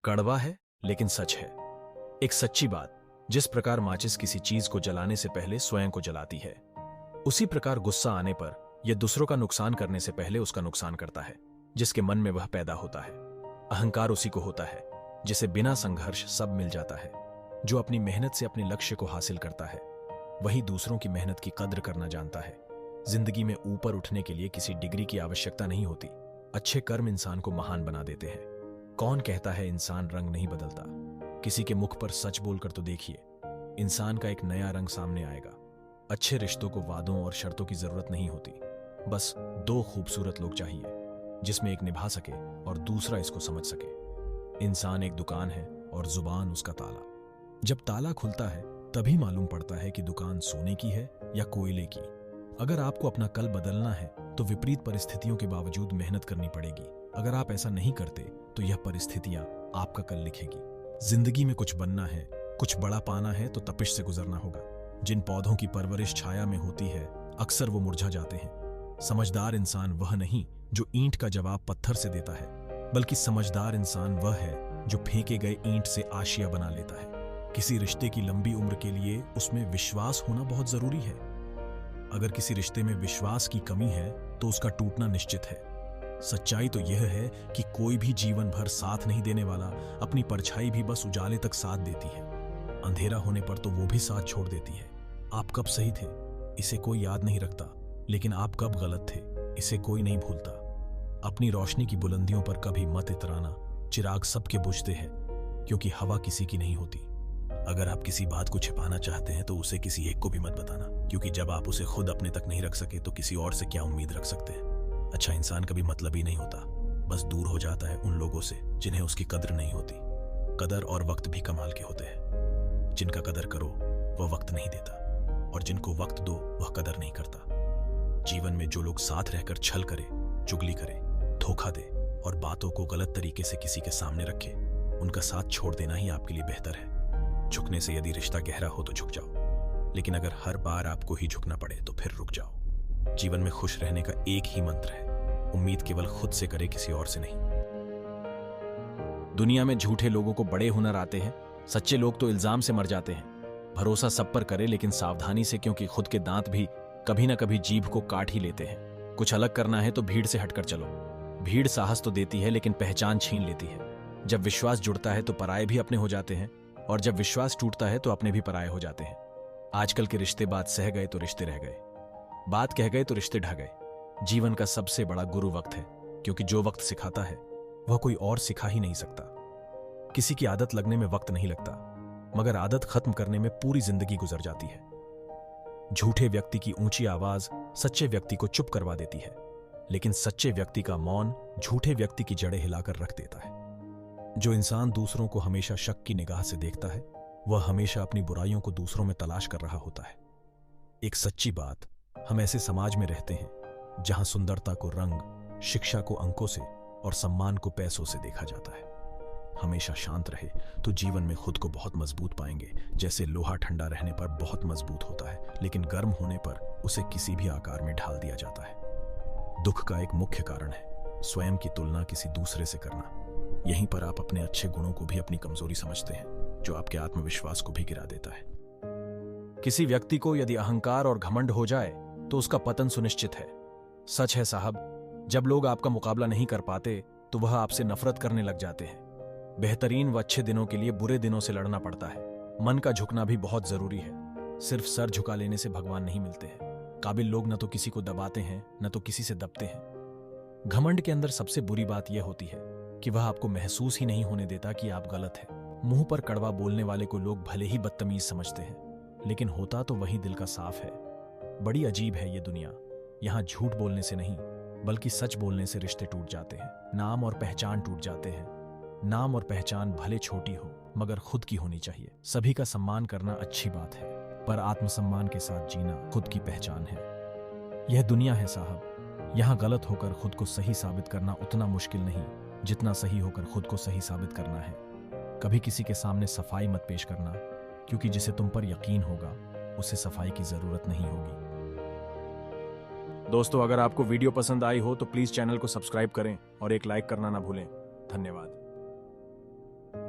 कड़वा है लेकिन सच है। एक सच्ची बात, जिस प्रकार माचिस किसी चीज को जलाने से पहले स्वयं को जलाती है, उसी प्रकार गुस्सा आने पर यह दूसरों का नुकसान करने से पहले उसका नुकसान करता है। जिसके मन में वह पैदा होता है। अहंकार उसी को होता है जिसे बिना संघर्ष सब मिल जाता है। जो अपनी मेहनत से अपने लक्ष्य को हासिल करता है, वही दूसरों की मेहनत की कद्र करना जानता है। जिंदगी में ऊपर उठने के लिए किसी डिग्री की आवश्यकता नहीं होती। अच्छे कर्म इंसान को महान बना देते हैं। कौन कहता है इंसान रंग नहीं बदलता? किसी के मुख पर सच बोलकर तो देखिए, इंसान का एक नया रंग सामने आएगा। अच्छे रिश्तों को वादों और शर्तों की जरूरत नहीं होती। बस दो खूबसूरत लोग चाहिए, जिसमें एक निभा सके और दूसरा इसको समझ सके। इंसान एक दुकान है और जुबान उसका ताला। जब ताला खुलता है तभी मालूम पड़ता है कि दुकान सोने की है या कोयले की। अगर आपको अपना कल बदलना है तो विपरीत परिस्थितियों के बावजूद मेहनत करनी पड़ेगी। अगर आप ऐसा नहीं करते तो यह परिस्थितियां आपका कल लिखेगी। जिंदगी में कुछ बनना है, कुछ बड़ा पाना है तो तपिश से गुजरना होगा। जिन पौधों की परवरिश छाया में होती है, अक्सर वो मुरझा जाते हैं। समझदार इंसान वह नहीं जो ईंट का जवाब पत्थर से देता है, बल्कि समझदार इंसान वह है जो फेंके गए ईंट से आशिया बना लेता है। किसी रिश्ते की लंबी उम्र के लिए उसमें विश्वास होना बहुत जरूरी है। अगर किसी रिश्ते में विश्वास की कमी है तो उसका टूटना निश्चित है। सच्चाई तो यह है कि कोई भी जीवन भर साथ नहीं देने वाला। अपनी परछाई भी बस उजाले तक साथ देती है। अंधेरा होने पर तो वो भी साथ छोड़ देती है। आप कब सही थे इसे कोई याद नहीं रखता, लेकिन आप कब गलत थे इसे कोई नहीं भूलता। अपनी रोशनी की बुलंदियों पर कभी मत इतराना। चिराग सबके बुझते हैं, क्योंकि हवा किसी की नहीं होती। अगर आप किसी बात को छिपाना चाहते हैं तो उसे किसी एक को भी मत बताना, क्योंकि जब आप उसे खुद अपने तक नहीं रख सके तो किसी और से क्या उम्मीद रख सकते हैं। अच्छा इंसान कभी मतलबी नहीं होता, बस दूर हो जाता है उन लोगों से जिन्हें उसकी कद्र नहीं होती। कदर और वक्त भी कमाल के होते हैं। जिनका कदर करो वह वक्त नहीं देता, और जिनको वक्त दो वह कदर नहीं करता। जीवन में जो लोग साथ रहकर छल करे, चुगली करे, धोखा दे और बातों को गलत तरीके से किसी के सामने रखे, उनका साथ छोड़ देना ही आपके लिए बेहतर है। झुकने से यदि रिश्ता गहरा हो तो झुक जाओ, लेकिन अगर हर बार आपको ही झुकना पड़े तो फिर रुक जाओ। जीवन में खुश रहने का एक ही मंत्र है, उम्मीद केवल खुद से करे, किसी और से नहीं। दुनिया में झूठे लोगों को बड़े हुनर आते हैं, सच्चे लोग तो इल्जाम से मर जाते हैं। भरोसा सब पर करे लेकिन सावधानी से, क्योंकि खुद के दांत भी कभी ना कभी जीभ को काट ही लेते हैं। कुछ अलग करना है तो भीड़ से हटकर चलो। भीड़ साहस तो देती है लेकिन पहचान छीन लेती है। जब विश्वास जुड़ता है तो पराये भी अपने हो जाते हैं, और जब विश्वास टूटता है तो अपने भी पराये हो जाते हैं। आजकल के रिश्ते बात सह गए तो रिश्ते रह गए, बात कह गए तो रिश्ते ढह गए। जीवन का सबसे बड़ा गुरु वक्त है, क्योंकि जो वक्त सिखाता है वह कोई और सिखा ही नहीं सकता। किसी की आदत लगने में वक्त नहीं लगता, मगर आदत खत्म करने में पूरी जिंदगी गुजर जाती है। झूठे व्यक्ति की ऊंची आवाज सच्चे व्यक्ति को चुप करवा देती है, लेकिन सच्चे व्यक्ति का मौन झूठे व्यक्ति की जड़ें हिलाकर रख देता है। जो इंसान दूसरों को हमेशा शक की निगाह से देखता है, वह हमेशा अपनी बुराइयों को दूसरों में तलाश कर रहा होता है। एक सच्ची बात, हम ऐसे समाज में रहते हैं जहां सुंदरता को रंग, शिक्षा को अंकों से और सम्मान को पैसों से देखा जाता है। हमेशा शांत रहे तो जीवन में खुद को बहुत मजबूत पाएंगे। जैसे लोहा ठंडा रहने पर बहुत मजबूत होता है, लेकिन गर्म होने पर उसे किसी भी आकार में ढाल दिया जाता है। दुख का एक मुख्य कारण है स्वयं की तुलना किसी दूसरे से करना। यहीं पर आप अपने अच्छे गुणों को भी अपनी कमजोरी समझते हैं, जो आपके आत्मविश्वास को भी गिरा देता है। किसी व्यक्ति को यदि अहंकार और घमंड हो जाए तो उसका पतन सुनिश्चित है। सच है साहब, जब लोग आपका मुकाबला नहीं कर पाते तो वह आपसे नफरत करने लग जाते हैं। बेहतरीन व अच्छे दिनों के लिए बुरे दिनों से लड़ना पड़ता है। मन का झुकना भी बहुत जरूरी है। सिर्फ सर झुका लेने से भगवान नहीं मिलते हैं। काबिल लोग न तो किसी को दबाते हैं, न तो किसी से दबते हैं। घमंड के अंदर सबसे बुरी बात यह होती है कि वह आपको महसूस ही नहीं होने देता कि आप गलत हैं। मुंह पर कड़वा बोलने वाले को लोग भले ही बदतमीज समझते हैं, लेकिन होता तो वही दिल का साफ है। बड़ी अजीब है ये दुनिया। यहाँ झूठ बोलने से नहीं, बल्कि सच बोलने से रिश्ते टूट जाते हैं। नाम और पहचान टूट जाते हैं। नाम और पहचान भले छोटी हो, मगर खुद की होनी चाहिए। सभी का सम्मान करना अच्छी बात है, पर आत्मसम्मान के साथ जीना खुद की पहचान है। यह दुनिया है साहब, यहाँ गलत होकर खुद को सही साबित करना उतना मुश्किल नहीं जितना सही होकर खुद को सही साबित करना है। कभी किसी के सामने सफाई मत पेश करना, क्योंकि जिसे तुम पर यकीन होगा उसे सफाई की जरूरत नहीं होगी। दोस्तों, अगर आपको वीडियो पसंद आई हो तो प्लीज चैनल को सब्सक्राइब करें और एक लाइक करना ना भूलें। धन्यवाद।